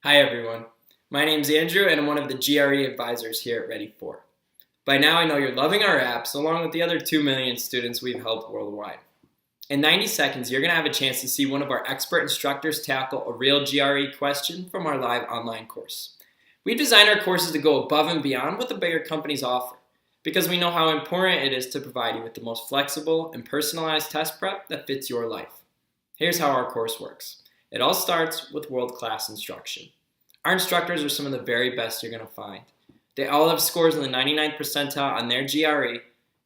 Hi everyone, my name's Andrew and I'm one of the GRE advisors here at Ready 4. By now I know you're loving our apps along with the other 2 million students we've helped worldwide. In 90 seconds you're going to have a chance to see one of our expert instructors tackle a real GRE question from our live online course. We've designed our courses to go above and beyond what the bigger companies offer because we know how important it is to provide you with the most flexible and personalized test prep that fits your life. Here's how our course works. It all starts with world-class instruction. Our instructors are some of the very best you're going to find. They all have scores in the 99th percentile on their GRE,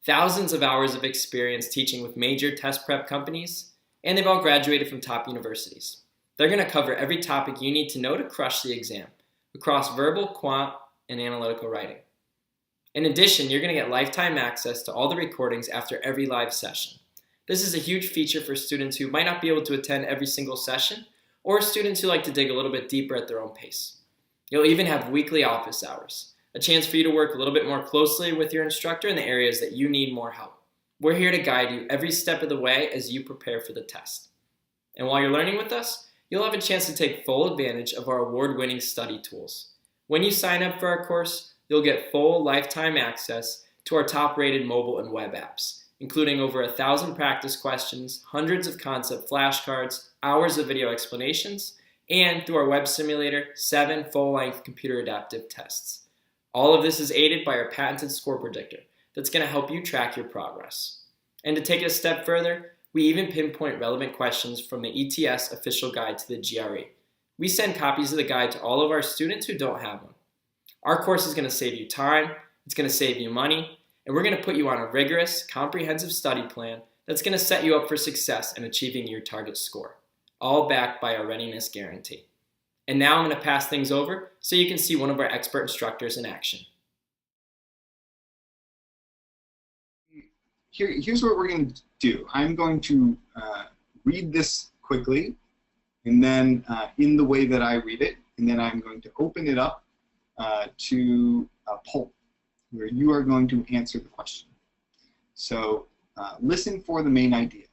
thousands of hours of experience teaching with major test prep companies, and they've all graduated from top universities. They're going to cover every topic you need to know to crush the exam, across verbal, quant, and analytical writing. In addition, you're going to get lifetime access to all the recordings after every live session. This is a huge feature for students who might not be able to attend every single session, or students who like to dig a little bit deeper at their own pace. You'll even have weekly office hours, a chance for you to work a little bit more closely with your instructor in the areas that you need more help. We're here to guide you every step of the way as you prepare for the test. And while you're learning with us, you'll have a chance to take full advantage of our award-winning study tools. When you sign up for our course, you'll get full lifetime access to our top-rated mobile and web apps, including over 1,000 practice questions, hundreds of concept flashcards, hours of video explanations, and through our web simulator, 7 full-length computer adaptive tests. All of this is aided by our patented score predictor that's going to help you track your progress. And to take it a step further, we even pinpoint relevant questions from the ETS official guide to the GRE. We send copies of the guide to all of our students who don't have one. Our course is going to save you time, it's going to save you money, and we're going to put you on a rigorous, comprehensive study plan that's going to set you up for success in achieving your target score, all backed by our readiness guarantee. And now I'm going to pass things over so you can see one of our expert instructors in action. Here's what we're going to do. I'm going to read this quickly, and then in the way that I read it, and then I'm going to open it up to a poll, where you are going to answer the question. So listen for the main idea.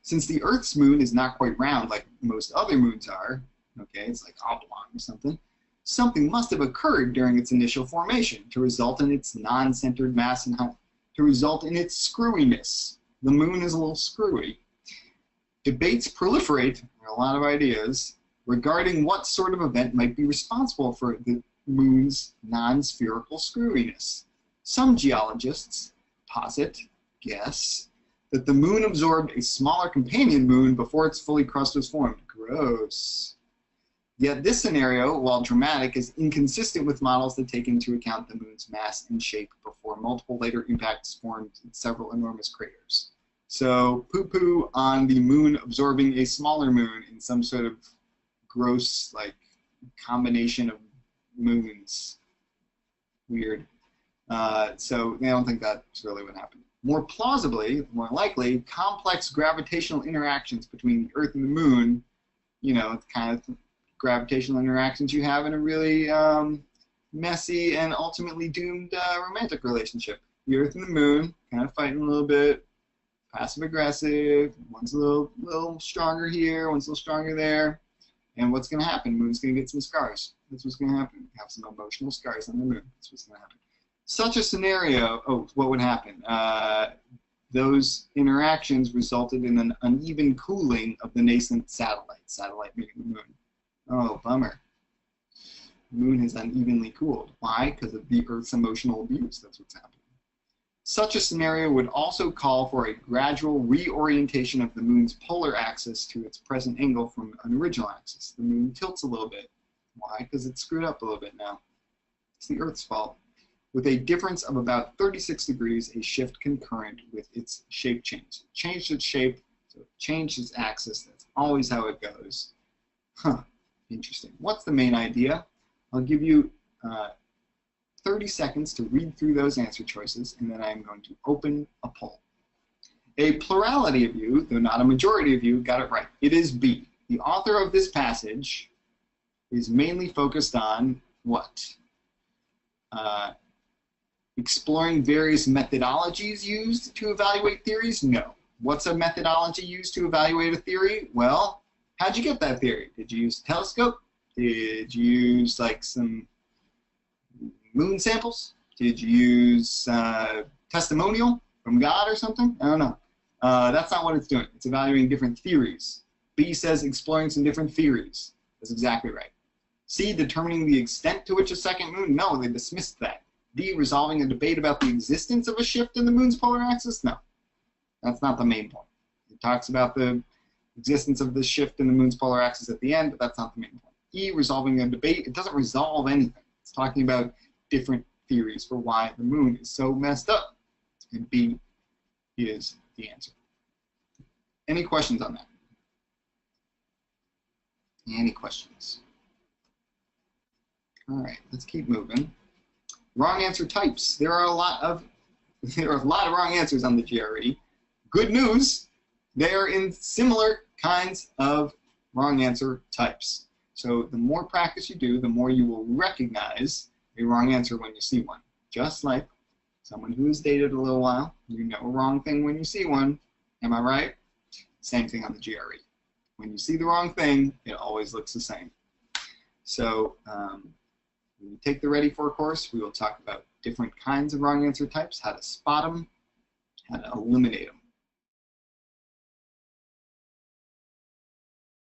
Since the Earth's moon is not quite round like most other moons are, okay, it's like oblong or something, something must have occurred during its initial formation to result in its non-centered mass and height, to result in its screwiness. The moon is a little screwy. Debates proliferate, there are a lot of ideas, regarding what sort of event might be responsible for the moon's non-spherical screwiness. Some geologists guess, that the moon absorbed a smaller companion moon before its fully crust was formed. Gross. Yet this scenario, while dramatic, is inconsistent with models that take into account the moon's mass and shape before multiple later impacts formed several enormous craters. So poo-poo on the moon absorbing a smaller moon in some sort of gross, like, combination of moons. Weird. So I don't think that's really what happened. More plausibly, more likely, complex gravitational interactions between the Earth and the Moon, you know, the kind of gravitational interactions you have in a really messy and ultimately doomed romantic relationship. The Earth and the Moon kind of fighting a little bit, passive-aggressive, one's a little stronger here, one's a little stronger there. And what's going to happen? Moon's going to get some scars. That's what's going to happen. Have some emotional scars on the moon. That's what's going to happen. Such a scenario, what would happen? Those interactions resulted in an uneven cooling of the nascent satellite meaning the moon. Oh, bummer. The moon is unevenly cooled. Why? Because of the Earth's emotional abuse. That's what's happening. Such a scenario would also call for a gradual reorientation of the moon's polar axis to its present angle from an original axis. The moon tilts a little bit. Why? Because it's screwed up a little bit now. It's the Earth's fault. With a difference of about 36 degrees, a shift concurrent with its shape change. It changed its shape, so it changed its axis. That's always how it goes. Huh, interesting. What's the main idea? I'll give you 30 seconds to read through those answer choices, and then I'm going to open a poll. A plurality of you, though not a majority of you, got it right. It is B. The author of this passage is mainly focused on what? Exploring various methodologies used to evaluate theories? No. What's a methodology used to evaluate a theory? Well, how'd you get that theory? Did you use a telescope? Did you use like some moon samples? Did you use testimonial from God or something? I don't know. That's not what it's doing. It's evaluating different theories. B says exploring some different theories. That's exactly right. C, determining the extent to which a second moon. No, they dismissed that. D, resolving a debate about the existence of a shift in the moon's polar axis. No, that's not the main point. It talks about the existence of this shift in the moon's polar axis at the end, but that's not the main point. E, resolving a debate. It doesn't resolve anything. It's talking about different theories for why the moon is so messed up. And B is the answer. Any questions on that? Any questions? All right, let's keep moving. Wrong answer types. There are a lot of wrong answers on the GRE. Good news, they are in similar kinds of wrong answer types. So the more practice you do, the more you will recognize a wrong answer when you see one. Just like someone who has dated a little while, you know a wrong thing when you see one. Am I right? Same thing on the GRE. When you see the wrong thing, it always looks the same. So when you take the Ready For course, we will talk about different kinds of wrong answer types, how to spot them, how to eliminate them.